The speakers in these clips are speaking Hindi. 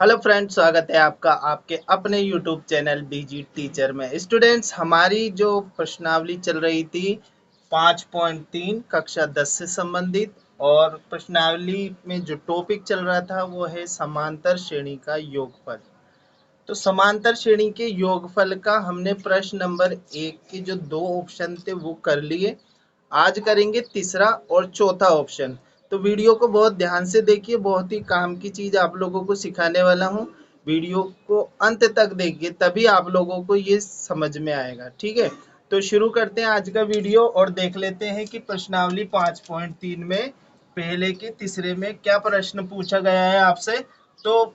हेलो फ्रेंड्स, स्वागत है आपका आपके अपने यूट्यूब चैनल बीजी टीचर में। स्टूडेंट्स, हमारी जो प्रश्नावली चल रही थी 5.3 कक्षा 10 से संबंधित, और प्रश्नावली में जो टॉपिक चल रहा था वो है समांतर श्रेणी का योगफल। तो समांतर श्रेणी के योगफल का हमने प्रश्न नंबर 1 के जो दो ऑप्शन थे वो कर लिए। आज करेंगे तीसरा और चौथा ऑप्शन। तो वीडियो को बहुत ध्यान से देखिए, बहुत ही काम की चीज आप लोगों को सिखाने वाला हूँ। वीडियो को अंत तक देखिए, तभी आप लोगों को ये समझ में आएगा। ठीक है, तो शुरू करते हैं आज का वीडियो और देख लेते हैं कि प्रश्नावली 5.3 में पहले के तीसरे में क्या प्रश्न पूछा गया है आपसे। तो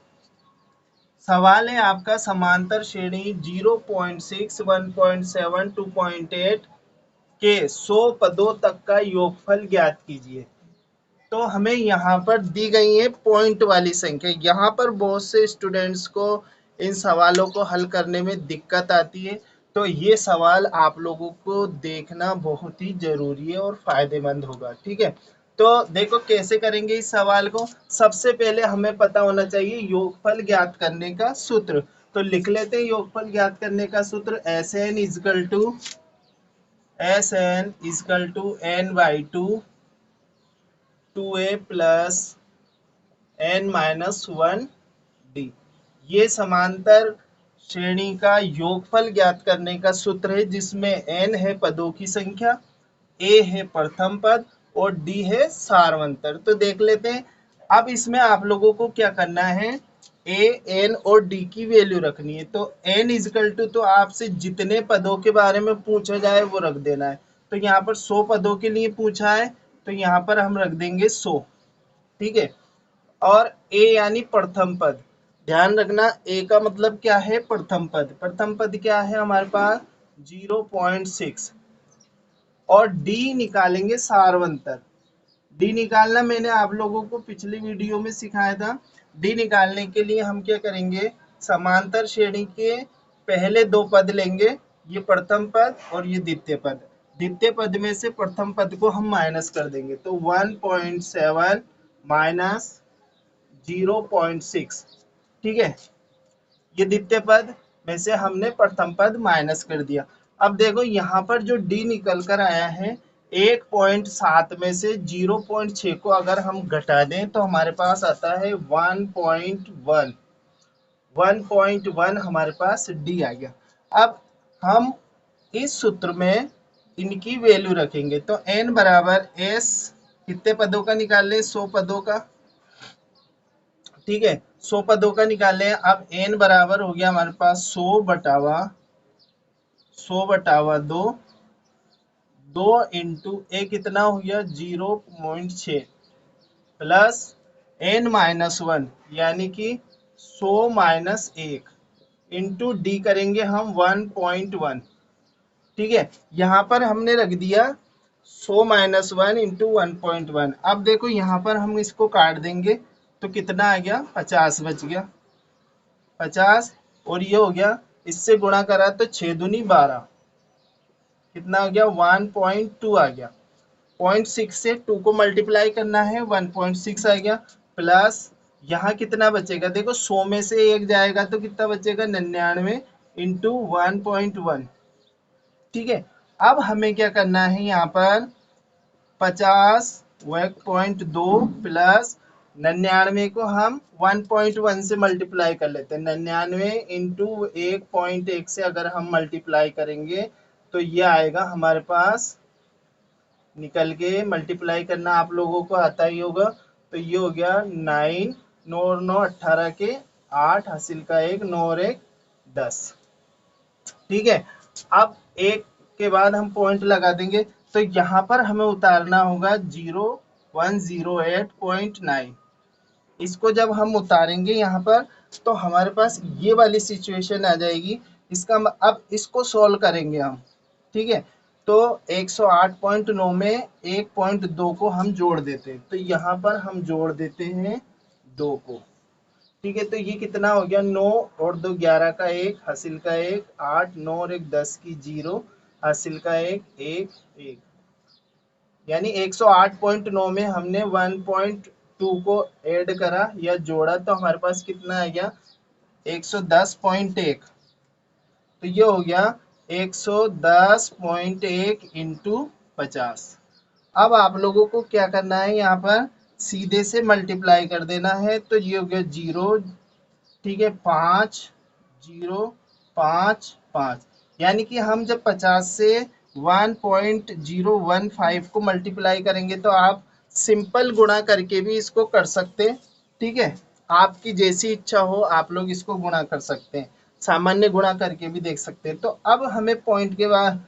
सवाल है आपका, समांतर श्रेणी 0.6, 1.7, 2.8 के 100 पदों तक का योगफल ज्ञात कीजिए। तो हमें यहाँ पर दी गई है पॉइंट वाली संख्या। यहाँ पर बहुत से स्टूडेंट्स को इन सवालों को हल करने में दिक्कत आती है, तो ये सवाल आप लोगों को देखना बहुत ही जरूरी है और फायदेमंद होगा। ठीक है, तो देखो कैसे करेंगे इस सवाल को। सबसे पहले हमें पता होना चाहिए योगफल ज्ञात करने का सूत्र। तो लिख लेते हैं योगफल ज्ञात करने का सूत्र। S n n by two 2a plus n minus 1d। ये समांतर श्रेणी का योगफल ज्ञात करने का सूत्र है, जिसमें n है पदों की संख्या, a है प्रथम पद और d है सारवंतर। तो देख लेते हैं। अब इसमें आप लोगों को क्या करना है, a, n और d की वैल्यू रखनी है। तो n इजकल टू, तो आपसे जितने पदों के बारे में पूछा जाए वो रख देना है। तो यहाँ पर 100 पदों के लिए पूछा है, तो यहाँ पर हम रख देंगे 100। ठीक है, और ए यानी प्रथम पद। ध्यान रखना, ए का मतलब क्या है, प्रथम पद। प्रथम पद क्या है हमारे पास 0.6, और डी निकालेंगे सारवंतर। डी निकालना मैंने आप लोगों को पिछली वीडियो में सिखाया था। डी निकालने के लिए हम क्या करेंगे, समांतर श्रेणी के पहले दो पद लेंगे, ये प्रथम पद और ये द्वितीय पद। द्वितीय पद में से प्रथम पद को हम माइनस कर देंगे, तो 1.7 माइनस 0.6। ठीक है, ये द्वितीय पद में से हमने प्रथम पद माइनस कर दिया। अब देखो यहाँ पर जो डी निकल कर आया है, 1.7 में से 0.6 को अगर हम घटा दें तो हमारे पास आता है 1.1। 1.1 हमारे पास डी आ गया। अब हम इस सूत्र में इनकी वैल्यू रखेंगे। तो n बराबर s, कितने पदों का निकाल लें, 100 पदों का। ठीक है, 100 पदों का निकाले। अब n बराबर हो गया हमारे पास 100 बटावा 2 इंटू ए कितना हो गया 0.6 प्लस n माइनस 1 यानी कि 100 माइनस 1 इंटू डी करेंगे हम 1.1। ठीक है, यहाँ पर हमने रख दिया 100 माइनस 1 इंटू 1.1। अब देखो यहाँ पर हम इसको काट देंगे तो कितना आ गया, 50 बच गया। 50 और ये हो गया, इससे गुणा करा तो 6 दूनी 12, कितना हो गया 1.2 आ गया। 0.6 से 2 को मल्टीप्लाई करना है, 1.6 आ गया। प्लस यहाँ कितना बचेगा, देखो 100 में से एक जाएगा तो कितना बचेगा 99 इंटू 1.1। ठीक है, अब हमें क्या करना है, यहाँ पर 50 1.2 प्लस 99 को हम 1.1 से मल्टीप्लाई कर लेते हैं। 99 इंटू 1.1 से अगर हम मल्टीप्लाई करेंगे तो ये आएगा हमारे पास, निकल के मल्टीप्लाई करना आप लोगों को आता ही होगा। तो ये हो गया 9, 9 और 9 18 के 8, हासिल का 1, 9 और 1 10। ठीक है, अब एक के बाद हम पॉइंट लगा देंगे। तो यहाँ पर हमें उतारना होगा 0108.9। इसको जब हम उतारेंगे यहाँ पर तो हमारे पास ये वाली सिचुएशन आ जाएगी। अब इसको सॉल्व करेंगे हम। ठीक है, तो 108.9 में 1.2 को हम जोड़ देते हैं, तो यहाँ पर हम जोड़ देते हैं 2 को। ठीक है, तो ये कितना हो गया 9 और 2 11 का 1, हासिल का 1 8, 9 और 1 10 की 0, हासिल का 1 1 1। यानी 108.9 में हमने 2 को ऐड करा या जोड़ा तो हमारे पास कितना आ गया 110.1। तो ये हो गया 110.1 इंटू 50। अब आप लोगों को क्या करना है, यहाँ पर सीधे से मल्टीप्लाई कर देना है। तो ये हो गया 0, ठीक है, 5 0 5 5, यानी कि हम जब 50 से 1.015 को मल्टीप्लाई करेंगे तो आप सिंपल गुणा करके भी इसको कर सकते हैं। ठीक है, आपकी जैसी इच्छा हो आप लोग इसको गुणा कर सकते हैं, सामान्य गुणा करके भी देख सकते हैं। तो अब हमें पॉइंट के बाद,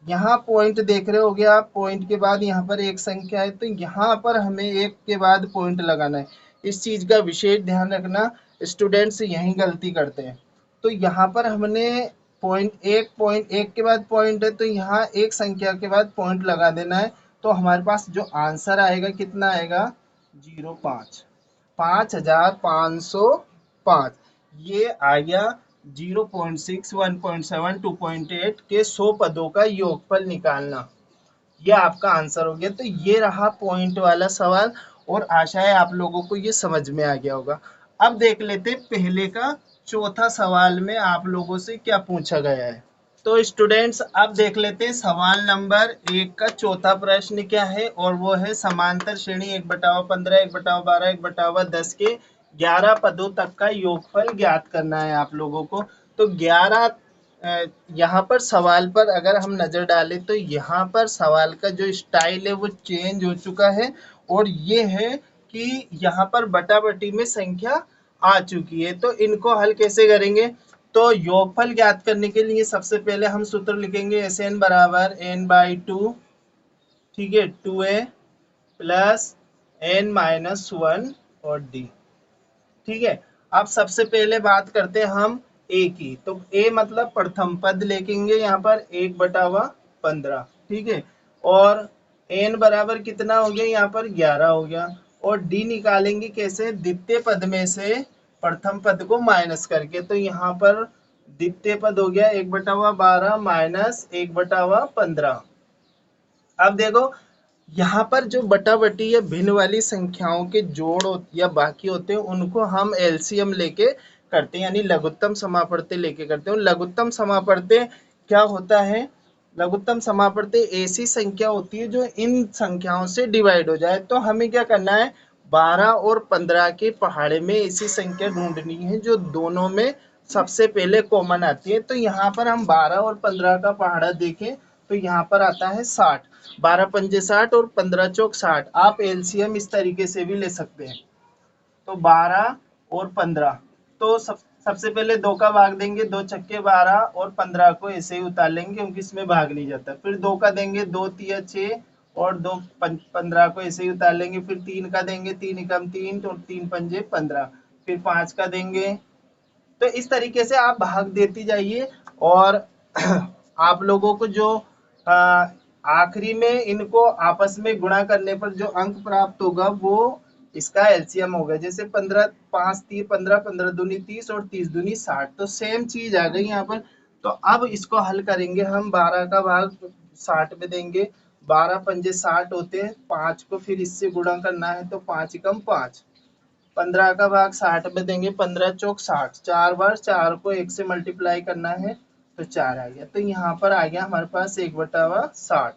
यहाँ पॉइंट देख रहे होगे आप, पॉइंट के बाद यहाँ पर एक संख्या है तो यहाँ पर हमें एक के बाद पॉइंट लगाना है। इस चीज का विशेष ध्यान रखना, स्टूडेंट्स यही गलती करते हैं। तो यहाँ पर हमने पॉइंट एक के बाद पॉइंट है तो यहाँ एक संख्या के बाद पॉइंट लगा देना है। तो हमारे पास जो आंसर आएगा कितना आएगा 05, 5505। ये आ गया 0.6, 1.7, 2.8 के 100 पदों का योगफल निकालना। ये आपका आंसर हो गया। तो ये रहा पॉइंट वाला सवाल और आशा है आप लोगों को ये समझ में आ गया होगा। अब देख लेते पहले का चौथा सवाल में आप लोगों से क्या पूछा गया है। तो स्टूडेंट्स अब देख लेते हैं सवाल नंबर 1 का चौथा प्रश्न क्या है, और वो है समांतर श्रेणी 1/15, 1/12, 1/10 के 11 पदों तक का योगफल ज्ञात करना है आप लोगों को। तो 11 यहाँ पर सवाल पर अगर हम नजर डालें तो यहाँ पर सवाल का जो स्टाइल है वो चेंज हो चुका है, और ये है कि यहाँ पर बटाबटी में संख्या आ चुकी है। तो इनको हल कैसे करेंगे, तो योगफल ज्ञात करने के लिए सबसे पहले हम सूत्र लिखेंगे Sn बराबर n/2, ठीक है, 2a प्लस n-1 और d। ठीक है, अब सबसे पहले बात करते हैं हम a की। तो a मतलब प्रथम पद लिखेंगे यहाँ पर 1/15, ठीक है, और n बराबर कितना हो गया यहाँ पर 11 हो गया, और d निकालेंगे कैसे, द्वितीय पद में से प्रथम पद को माइनस करके। तो यहाँ पर द्वितीय पद हो गया 1/12 माइनस 1/15। अब देखो यहाँ पर जो बटाबटी या भिन्न वाली संख्याओं के जोड़ या बाकी होते हैं उनको हम एलसीएम लेके करते हैं, यानी लघुत्तम समापवर्ती लेके करते हैं। लघुत्तम समापवर्ती क्या होता है, लघुत्तम समापवर्ती ऐसी संख्या होती है जो इन संख्याओं से डिवाइड हो जाए। तो हमें क्या करना है, 12 और 15 के पहाड़े में ऐसी संख्या ढूंढनी है जो दोनों में सबसे पहले कॉमन आती है। तो यहाँ पर हम 12 और 15 का पहाड़ा देखें तो यहाँ पर आता है 60, 12 पंजे 60 और 15 चौक 60। आप एलसीएम इस तरीके से भी ले सकते हैं। तो 12 और 15, तो सबसे पहले 2 का भाग देंगे, 2 छक्के 12 और 15 को ऐसे ही उतार लेंगे क्योंकि इसमें भाग नहीं जाता। फिर 2 का देंगे, 2 तिया 6 और 2 15 को ऐसे ही उतार लेंगे। फिर 3 का देंगे, 3 एकम 3 तो 3 पंजे 15। फिर 5 का देंगे। तो इस तरीके से आप भाग देती जाइए, और आप लोगों को जो आखिरी में इनको आपस में गुणा करने पर जो अंक प्राप्त होगा वो इसका एलसीएम होगा। जैसे 15 5 3 15, 15 दूनी 30 और 30 दूनी 60, तो सेम चीज आ गई यहाँ पर। तो अब इसको हल करेंगे हम, 12 का भाग 60 में देंगे, 12 पंजे 60 होते हैं, 5 को फिर इससे गुणा करना है तो 5 एकम 5, 15 का भाग 60 में देंगे, 15 चौक 60, 4 बार 4 को 1 से मल्टीप्लाई करना है तो 4 आ गया। तो यहाँ पर आ गया हमारे पास 1/60।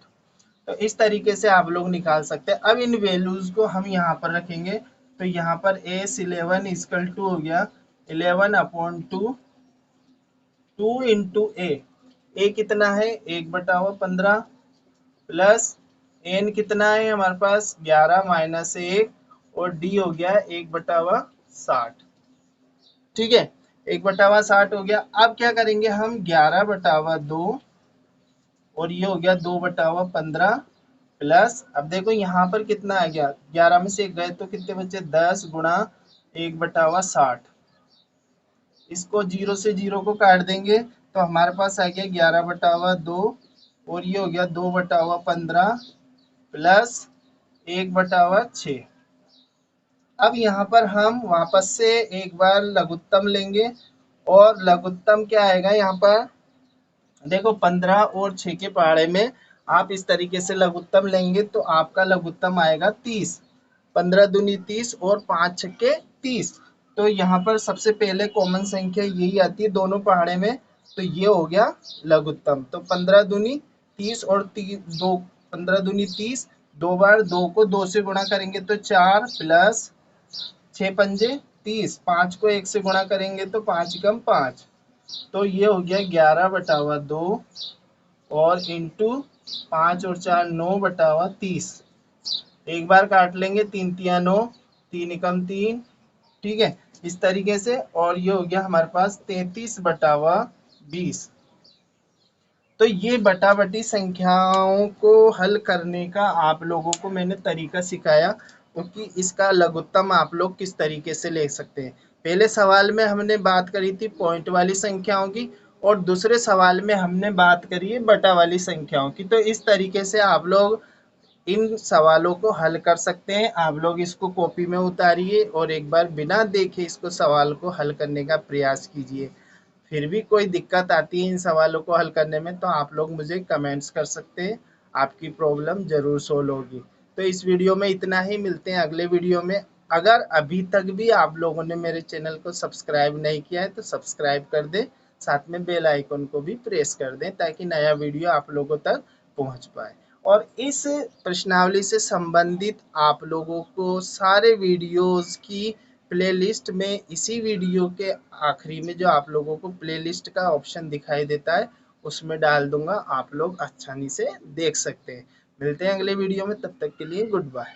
तो इस तरीके से आप लोग निकाल सकते हैं। अब इन वैल्यूज को हम यहाँ पर रखेंगे। तो यहाँ पर S11 इक्वल टू हो गया 11/2, 2 इंटू ए कितना है 1/15 प्लस n कितना है हमारे पास 11 माइनस 1, और d हो गया 1/60। ठीक है, 1/60 हो गया। अब क्या करेंगे हम 11/2, और ये हो गया 2/15 प्लस, अब देखो यहाँ पर कितना आ गया, 11 में से 1 गए तो कितने बचे 10 गुणा 1/60। इसको 0 से 0 को काट देंगे तो हमारे पास आ गया 11/2, और ये हो गया 2/15 प्लस 1/6। अब यहाँ पर हम वापस से एक बार लघुत्तम लेंगे, और लघुत्तम क्या आएगा यहाँ पर, देखो 15 और 6 के पहाड़े में आप इस तरीके से लघुत्तम लेंगे तो आपका लघुत्तम आएगा 30। 15 दूनी 30 और 5 छक्के 30। तो यहाँ पर सबसे पहले कॉमन संख्या यही आती है दोनों पहाड़े में, तो ये हो गया लघुत्तम। तो 15 दूनी 30 और 15 दूनी 30, 2 बार 2 को 2 से गुणा करेंगे तो 4 प्लस 6 पंजे 30, 5 को 1 से गुणा करेंगे तो 5 कम 5, तो ये हो गया 11/2 और इंटू 5 और 4 9/30। एक बार काट लेंगे, 3 तिया 9, 3 एकम 3, ठीक है, इस तरीके से। और ये हो गया हमारे पास 33/20। तो ये बटा बटी संख्याओं को हल करने का आप लोगों को मैंने तरीका सिखाया, क्योंकि इसका लघुत्तम आप लोग किस तरीके से ले सकते हैं। पहले सवाल में हमने बात करी थी पॉइंट वाली संख्याओं की, और दूसरे सवाल में हमने बात करी है बटा वाली संख्याओं की। तो इस तरीके से आप लोग इन सवालों को हल कर सकते हैं। आप लोग इसको कॉपी में उतारिए और एक बार बिना देखे इसको सवाल को हल करने का प्रयास कीजिए। फिर भी कोई दिक्कत आती है इन सवालों को हल करने में तो आप लोग मुझे कमेंट्स कर सकते हैं, आपकी प्रॉब्लम ज़रूर सोल्व होगी। तो इस वीडियो में इतना ही, मिलते हैं अगले वीडियो में। अगर अभी तक भी आप लोगों ने मेरे चैनल को सब्सक्राइब नहीं किया है तो सब्सक्राइब कर दें, साथ में बेल आइकन को भी प्रेस कर दें ताकि नया वीडियो आप लोगों तक पहुंच पाए। और इस प्रश्नावली से संबंधित आप लोगों को सारे वीडियोस की प्लेलिस्ट में इसी वीडियो के आखिरी में जो आप लोगों को प्लेलिस्ट का ऑप्शन दिखाई देता है उसमें डाल दूंगा, आप लोग आसानी से देख सकते हैं। मिलते हैं अगले वीडियो में, तब तक के लिए गुड बाय।